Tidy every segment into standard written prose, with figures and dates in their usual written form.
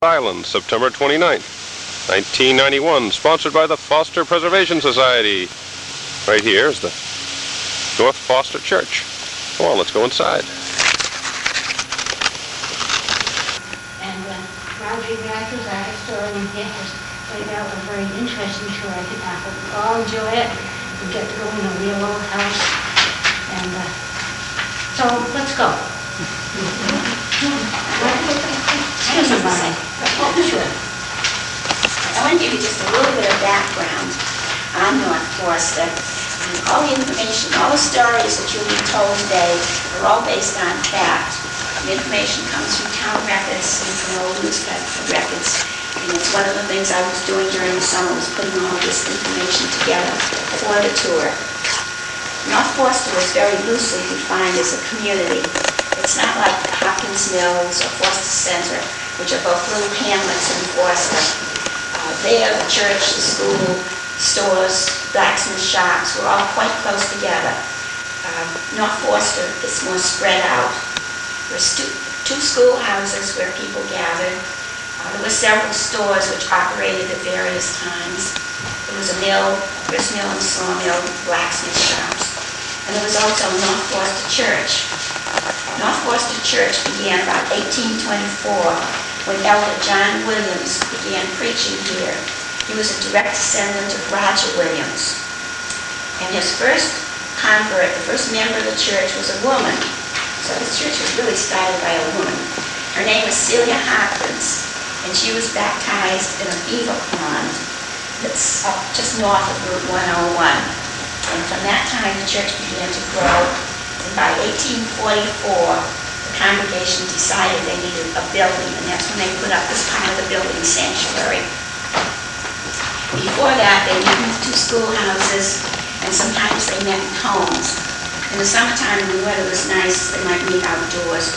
Island, September 29th, 1991, sponsored by the Foster Preservation Society. Right here is the North Foster Church. Come on, let's go inside. And Margery Matthews, our historian here, has laid out a very interesting tour. I think we all enjoy it. We get to go in a real old house. And so let's go. Excuse me, Bonnie. Sure. I want to give you just a little bit of background on North Foster. All the information, all the stories that you'll be told today are all based on fact. The information comes from town records and from old newspaper records. And it's one of the things I was doing during the summer was putting all this information together for the tour. North Foster was very loosely defined as a community. It's not like Hopkins Mills or Foster Center, which are both little hamlets in Foster. There, the church, the school, stores, blacksmith shops were all quite close together. North Foster is more spread out. There's two schoolhouses where people gathered. There were several stores which operated at various times. There was a mill, grist mill and sawmill, blacksmith shops. And there was also North Foster Church. North Foster Church began about 1824 when Elder John Williams began preaching here. He was a direct descendant of Roger Williams. And his first convert, the first member of the church, was a woman. So the church was really started by a woman. Her name was Celia Hopkins, and she was baptized in a beaver pond that's up just north of Route 101. And from that time, the church began to grow. And by 1844, the congregation decided they needed a building, and that's when they put up this part of the building sanctuary. Before that, they met in two schoolhouses, and sometimes they met in homes. In the summertime, when the weather was nice, they might meet outdoors.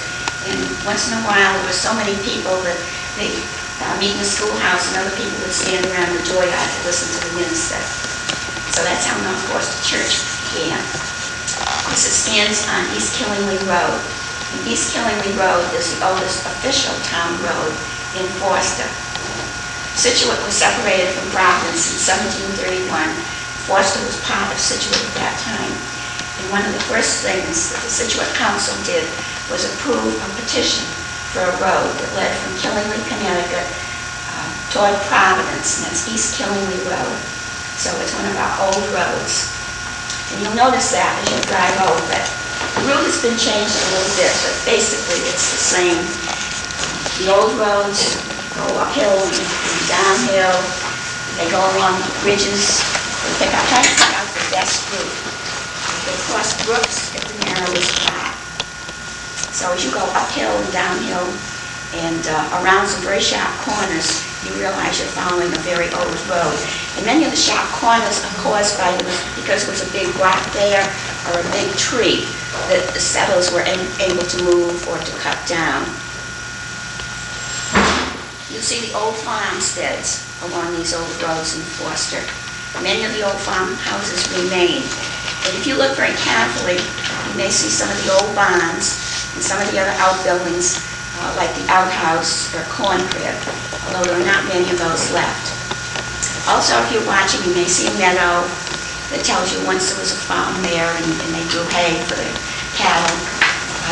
And once in a while, there were so many people that they meet in the schoolhouse, and other people would stand around the dooryard to listen to the minister. So that's how North Foster Church began. This stands on East Killingly Road. And East Killingly Road is the oldest official town road in Foster. Scituate was separated from Providence in 1731. Foster was part of Scituate at that time. And one of the first things that the Scituate Council did was approve a petition for a road that led from Killingly, Connecticut, toward Providence, and that's East Killingly Road. So it's one of our old roads. And you'll notice that as you drive over it. The route has been changed a little bit, but basically it's the same. The old roads go uphill and downhill. They go along ridges. They try to pick out the best route. They cross brooks at the narrowest path. So as you go uphill and downhill and around some very sharp corners, you realize you're following a very old road. And many of the sharp corners are caused by because there was a big rock there or a big tree that the settlers were able to move or to cut down. You'll see the old farmsteads along these old roads in Foster. Many of the old farmhouses remain. And if you look very carefully, you may see some of the old barns and some of the other outbuildings like the outhouse or corn crib, although there are not many of those left. Also, if you're watching, you may see a meadow that tells you once there was a farm there and they grew hay for the cattle.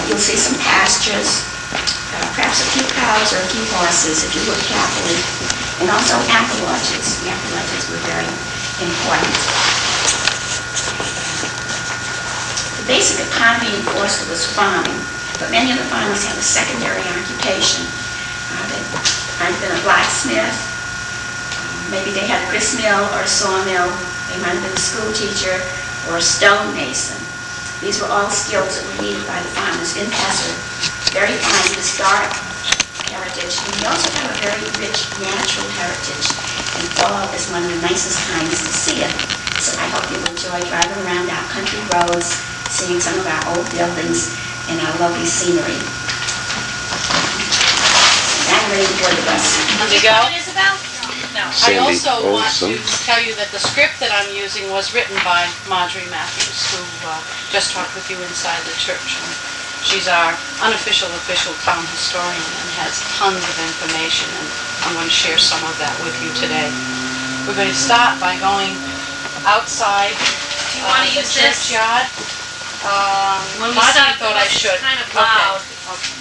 You'll see some pastures, perhaps a few cows or a few horses if you look carefully, and also apple orchards. The apple orchards were very important. The basic economy in Foster was farming, but many of the farmers had a secondary occupation. They might have been a blacksmith, maybe they had a grist mill or a sawmill, they might have been a school teacher or a stonemason. These were all skills that were needed by the farmers in Foster. Very fine historic heritage, and we also have a very rich natural heritage, and fall is one of the nicest times to see it. So I hope you enjoy driving around our country roads, seeing some of our old buildings and our lovely scenery. I'm ready to board the bus. Did you go? Isabel? No. I Sandy also want Olson. to tell you that the script that I'm using was written by Margery Matthews, who just talked with you inside the church. She's our unofficial official town historian and has tons of information, and I'm going to share some of that with you today. We're going to start by going outside Do you want to the use this? churchyard. When we Margery start, thought I should. it's kind of loud. Okay.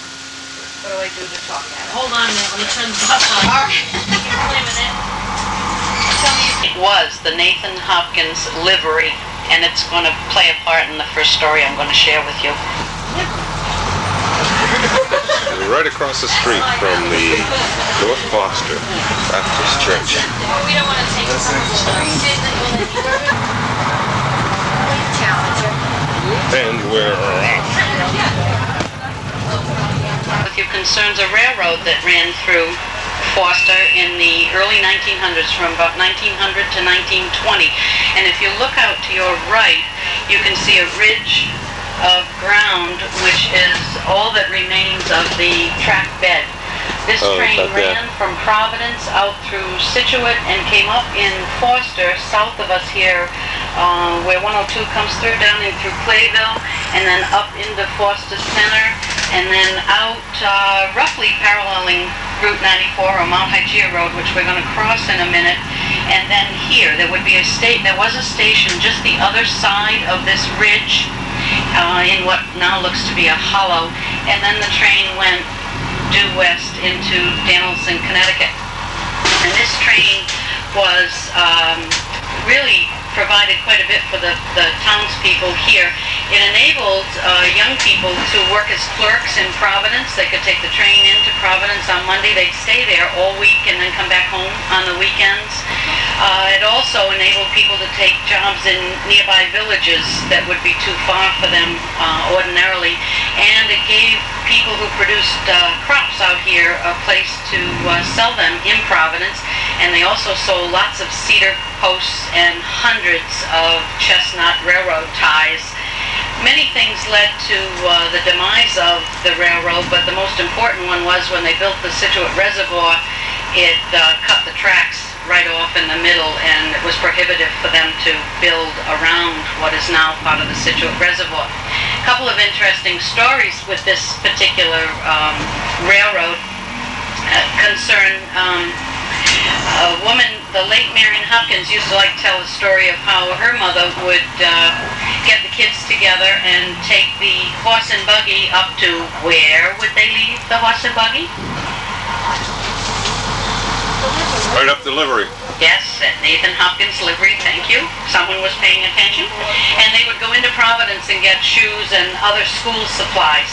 What do I do to talk at it? Hold on a minute, let me turn the bus on. All right. You can play with it. Tell me It was the Nathan Hopkins livery, and it's going to play a part in the first story I'm going to share with you. Right across the street from the North Foster Baptist Church. we don't want to take some of the Challenger. And we're off. With your concerns, a railroad that ran through Foster in the early 1900s, from about 1900 to 1920. And if you look out to your right, you can see a ridge of ground, which is all that remains of the track bed. This train ran from Providence out through Scituate and came up in Foster, south of us here, where 102 comes through, down in through Clayville, and then up into Foster Center, and then out roughly paralleling Route 94 or Mount Hygeia Road, which we're going to cross in a minute. And then here, there was a station just the other side of this ridge, in what now looks to be a hollow, and then the train went due west into Danielson, Connecticut. And this train was really provided quite a bit for the townspeople here. It enabled young people to work as clerks in Providence. They could take the train into Providence on Monday. They'd stay there all week and then come back home on the weekends. It also enabled people to take jobs in nearby villages that would be too far for them ordinarily. And it gave people who produced crops out here a place to sell them in Providence. And they also sold lots of cedar posts and hundreds of chestnut railroad ties. Many things led to the demise of the railroad, but the most important one was when they built the Scituate Reservoir, it cut the tracks right off in the middle, and it was prohibitive for them to build around what is now part of the Scituate Reservoir. A couple of interesting stories with this particular railroad concern a woman, the late Marion Hopkins, used to like to tell the story of how her mother would get the kids together and take the horse and buggy up to, where would they leave the horse and buggy? Right up the livery. Yes, at Nathan Hopkins livery, thank you. Someone was paying attention. And they would go into Providence and get shoes and other school supplies,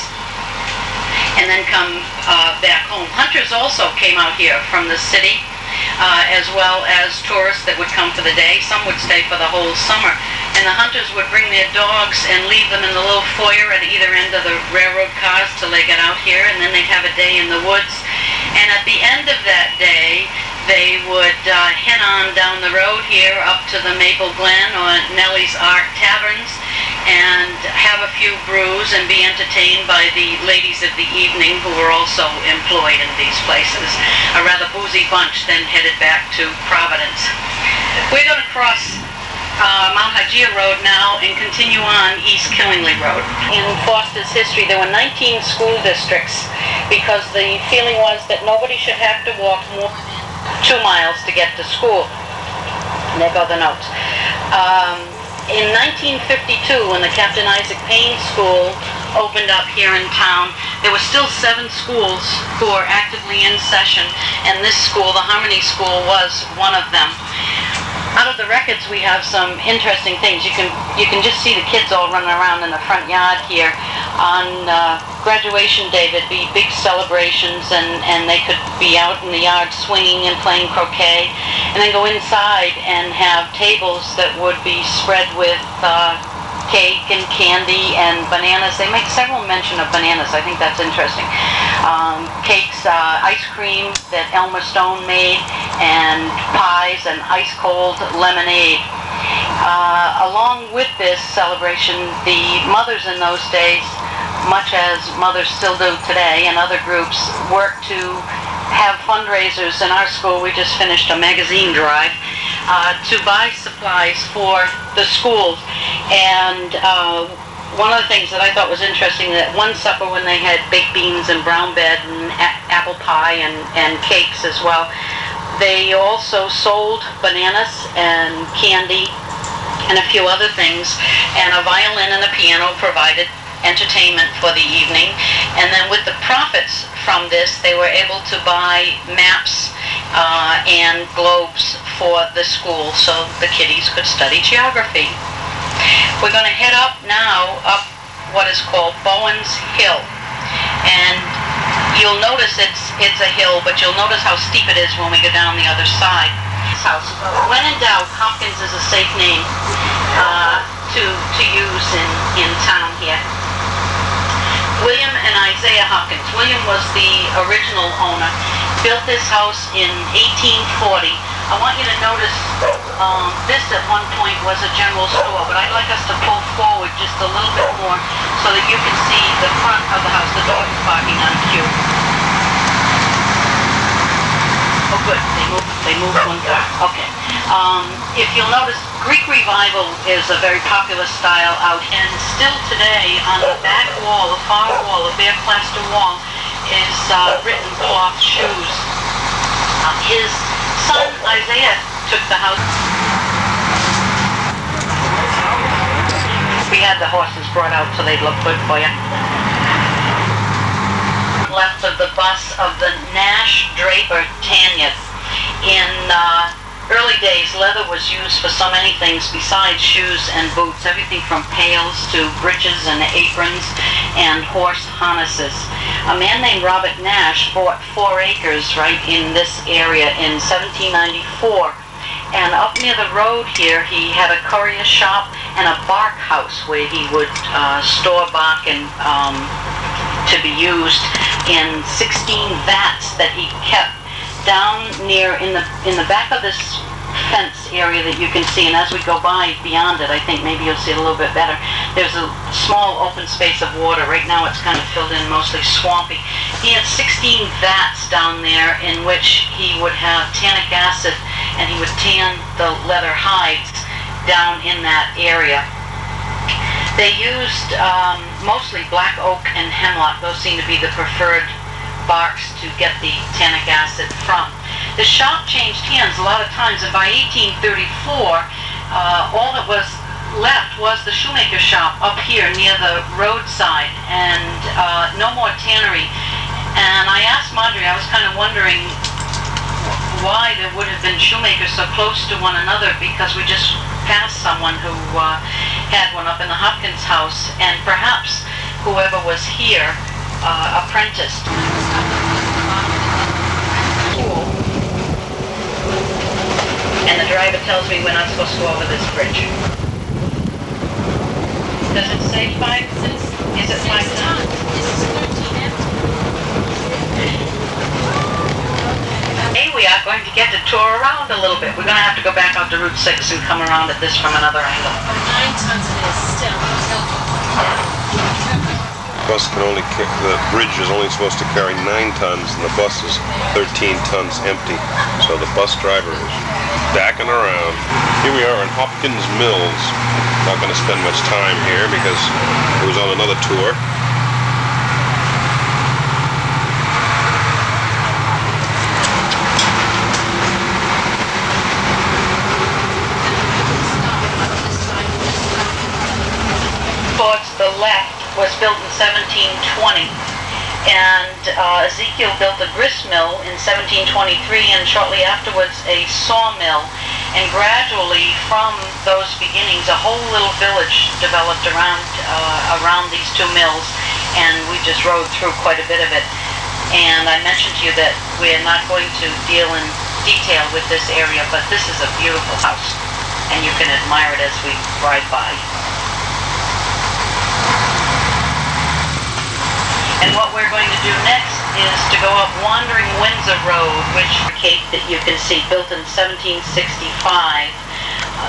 and then come back home. Hunters also came out here from the city, as well as tourists that would come for the day. Some would stay for the whole summer. And the hunters would bring their dogs and leave them in the little foyer at either end of the railroad cars till they got out here, and then they'd have a day in the woods. And at the end of that day, they would head on down the road here up to the Maple Glen or Nellie's Ark Taverns and have a few brews and be entertained by the ladies of the evening who were also employed in these places. A rather boozy bunch then headed back to Providence. We're going to cross Mount Hygeia Road now and continue on East Killingly Road. In Foster's history, there were 19 school districts because the feeling was that nobody should have to walk more than 2 miles to get to school. And there go the notes. In 1952, when the Captain Isaac Payne School opened up here in town, there were still 7 schools who were actively in session, and this school, the Harmony School, was one of them. Out of the records, we have some interesting things. You can just see the kids all running around in the front yard here. On graduation day, there'd be big celebrations, and they could be out in the yard swinging and playing croquet, and then go inside and have tables that would be spread with cake and candy and bananas. They make several mention of bananas. I think that's interesting. Cakes, ice cream that Elmer Stone made, and pies and ice-cold lemonade. Along with this celebration, the mothers in those days, much as mothers still do today and other groups, work to have fundraisers. In our school, we just finished a magazine drive to buy supplies for the schools. And one of the things that I thought was interesting, that one supper when they had baked beans and brown bread and apple pie and cakes as well, they also sold bananas and candy and a few other things, and a violin and a piano provided entertainment for the evening. And then with the profits from this, they were able to buy maps and globes for the school so the kiddies could study geography. We're going to head up now, up what is called Bowen's Hill. And you'll notice it's a hill, but you'll notice how steep it is when we go down the other side. House. When in doubt, Hopkins is a safe name to use in town here. William and Isaiah Hopkins. William was the original owner. Built this house in 1840. I want you to notice this at one point was a general store, but I'd like us to pull forward just a little bit more so that you can see the front of the house, the dog is barking on cue. Oh good, they moved one car. Okay. If you'll notice, Greek Revival is a very popular style out, and still today on the back wall, the far wall, the bare plaster wall, is written cloth shoes. His son Isaiah took the house. We had the horses brought out so they'd look good for you. Left of the bust of the Nash Draper Tanyard. In early days, leather was used for so many things besides shoes and boots, everything from pails to breeches and aprons and horse harnesses. A man named Robert Nash bought 4 acres right in this area in 1794. And up near the road here, he had a courier shop and a bark house where he would store bark and to be used in 16 vats that he kept down near in the back of this fence area that you can see, and as we go by beyond it, I think maybe you'll see it a little bit better. There's a small open space of water. Right now it's kind of filled in, mostly swampy. He had 16 vats down there in which he would have tannic acid, and he would tan the leather hides down in that area. They used mostly black oak and hemlock. Those seem to be the preferred barks to get the tannic acid from. The shop changed hands a lot of times, and by 1834, all that was left was the shoemaker shop up here near the roadside, and no more tannery. And I asked Margery, I was kind of wondering why there would have been shoemakers so close to one another, because we just passed someone who had one up in the Hopkins house, and perhaps whoever was here apprenticed. And the driver tells me we're not supposed to go over this bridge. Does it say 5? Is it 5 tons? This is 13 empty. Hey, we are going to get to tour around a little bit. We're going to have to go back out to Route 6 and come around at this from another angle. 9 tons it is still. Bus can only the bridge is only supposed to carry 9 tons, and the bus is 13 tons empty. So the bus driver is backing around. Here we are in Hopkins Mills. Not going to spend much time here because it was on another tour. Towards the left was built in 1720, and Ezekiel built a grist mill in 1723, and shortly afterwards a sawmill. And gradually, from those beginnings, a whole little village developed around these 2 mills, and we just rode through quite a bit of it. And I mentioned to you that we're not going to deal in detail with this area, but this is a beautiful house, and you can admire it as we ride by. And what we're going to do next is to go up Wandering Windsor Road, which cape that you can see, built in 1765,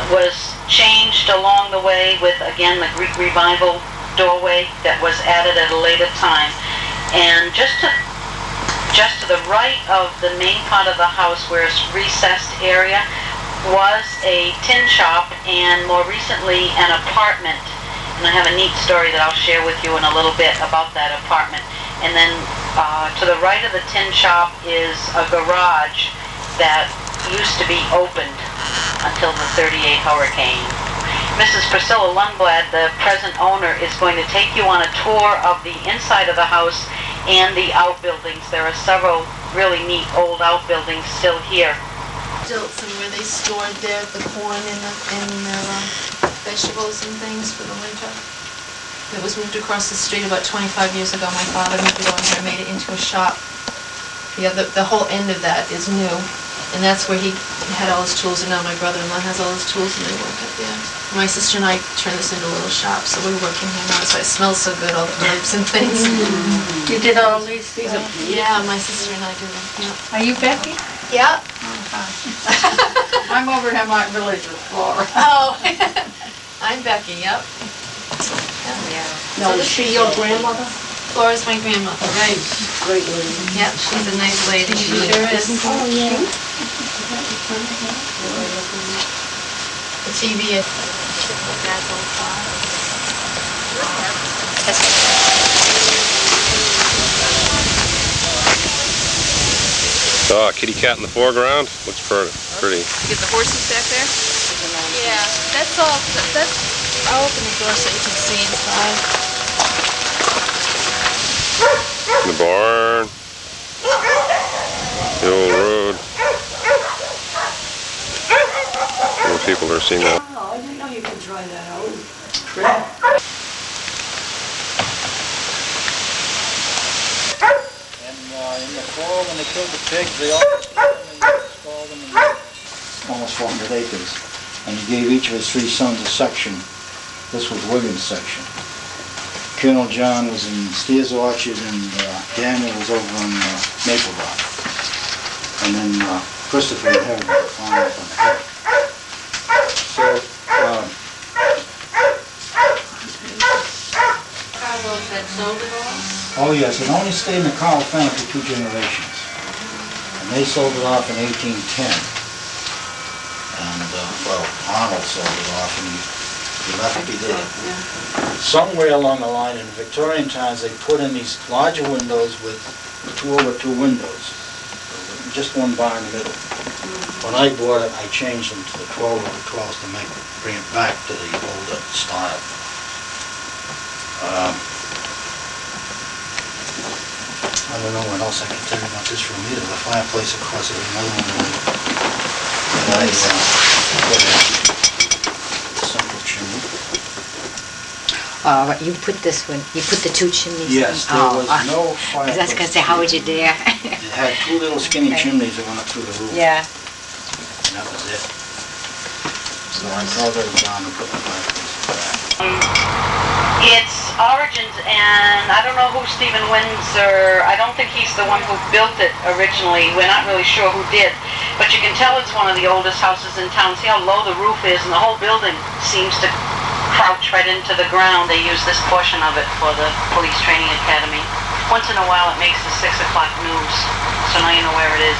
was changed along the way with, again, the Greek Revival doorway that was added at a later time. And just to the right of the main part of the house, where it's recessed area, was a tin shop and more recently an apartment. And I have a neat story that I'll share with you in a little bit about that apartment. And then to the right of the tin shop is a garage that used to be opened until the '38 hurricane. Mrs. Priscilla Lundblad, the present owner, is going to take you on a tour of the inside of the house and the outbuildings. There are several really neat old outbuildings still here. Danielson, where they stored the corn and the vegetables and things for the winter. It was moved across the street about 25 years ago. My father moved it over here and made it into a shop. Yeah, the whole end of that is new. And that's where he had all his tools, and now my brother-in-law has all his tools, and they work up there. My sister and I turned this into a little shop, so we're working here now. That's why it smells so good, all the herbs and things. You did all these? Yeah, my sister and I do them. Yeah. Are you Becky? Yeah. I'm over here, my village with Flora. Oh, I'm Becky, yep. No, is she your grandmother? Flora's my grandmother, right? Great lady. Yep, she's a nice lady. She sure is. Oh, yeah. The TV is... Kitty cat in the foreground. Looks pretty. Get the horses back there? Yeah, that's all. I'll open the door so you can see inside. The barn. The old road. More people are seeing that. Oh, I didn't know you could try that out. And in the fall, when they killed the pigs, they all installed them in almost 400 acres. And he gave each of his 3 sons a section. This was William's section. Colonel John was in Steers Orchard, and Daniel was over on Maple Rock. And then Christopher inherited the farm up on the hill. So, Carlos had sold it all? oh yes, it only stayed in the Carl family for 2 generations. And they sold it off in 1810. And, well, Arnold sold it off, and he left it there. Somewhere along the line in Victorian times, they put in these larger windows with 2 over 2 windows. Just one bar in the middle. When I bought it, I changed them to the 12 over 12s to bring it back to the older style. I don't know what else I can tell you about this room either. The fireplace, of course, is another one that I put in. Central chimney. You put this one, you put the 2 chimneys in? Yes, there was no fireplace. That's going to say, how would you dare? It had 2 little skinny chimneys that went up through the roof. Yeah. And that was it. So I called her down and put the fireplace back. Its origins, and I don't know who Stephen Windsor, I don't think he's the one who built it originally. We're not really sure who did. But you can tell it's one of the oldest houses in town. See how low the roof is, and the whole building seems to crouch right into the ground. They use this portion of it for the police training academy. Once in a while it makes the 6 o'clock news, so now you know where it is.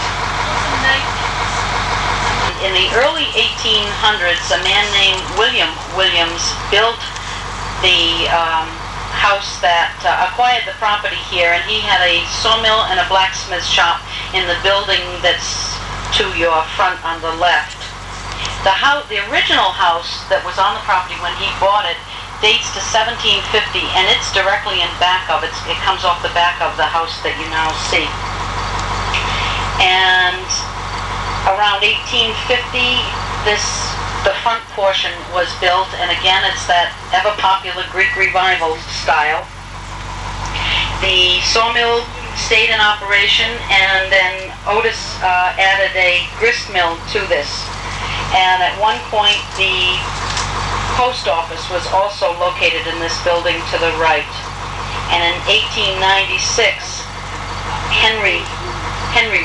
In the early 1800s, a man named William Williams built the house that acquired the property here, and he had a sawmill and a blacksmith shop in the building that's to your front on the left. The original house that was on the property when he bought it dates to 1750, and it's directly in back of it. It comes off the back of the house that you now see. And around 1850, the front portion was built, and again, it's that ever-popular Greek Revival style. The sawmill stayed in operation, and then Otis added a grist mill to this. And at one point, the post office was also located in this building to the right. And in 1896, Henry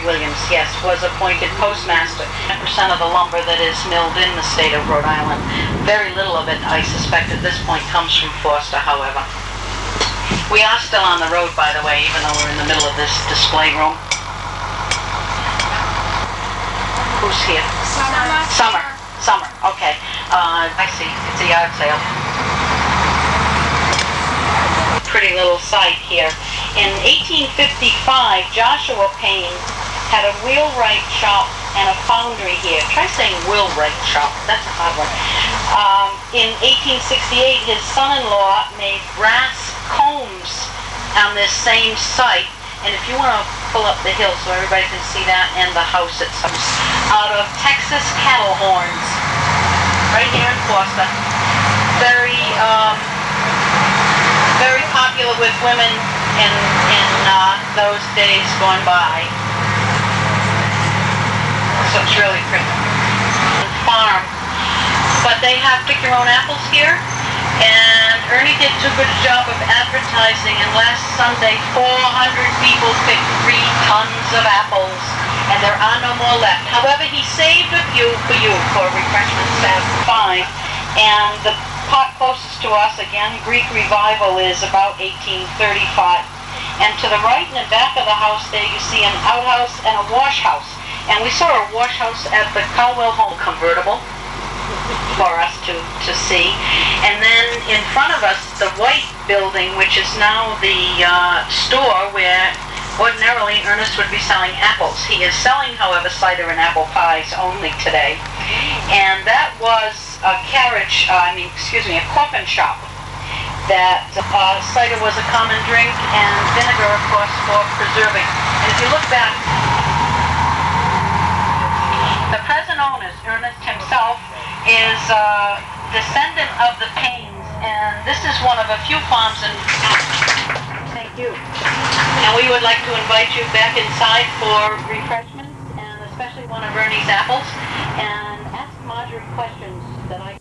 Williams, yes, was appointed postmaster. 10% of the lumber that is milled in the state of Rhode Island. Very little of it, I suspect, at this point comes from Foster, however. We are still on the road, by the way, even though we're in the middle of this display room. Who's here? Summer, okay. I see, it's a yard sale. pretty little site here. In 1855, Joshua Payne had a wheelwright shop and a foundry here. Try saying wheelwright shop, that's a hard one. In 1868, his son-in-law made brass combs on this same site. And if you want to pull up the hill so everybody can see that, and the house itself, out of Texas cattle horns, right here in Foster. Very, very popular with women in those days gone by. So it's really pretty. Farm. But they have pick your own apples here. And Ernie did too good a job of advertising, and last Sunday 400 people picked 3 tons of apples, and there are no more left. However, he saved a few for you for refreshments at 5. And the pot closest to us, again, Greek Revival, is about 1835. And to the right in the back of the house there, you see an outhouse and a wash house. And we saw a wash house at the Caldwell Home convertible for us to see. And then in front of us, the white building, which is now the store where ordinarily Ernest would be selling apples. He is selling, however, cider and apple pies only today. And that was a a coffin shop. That cider was a common drink, and vinegar, of course, for preserving. And if you look back, the present owner, Ernest himself, is a descendant of the Paynes, and this is one of a few farms in... Thank you. And we would like to invite you back inside for refreshments, and especially one of Ernie's apples, and ask Margery questions that I...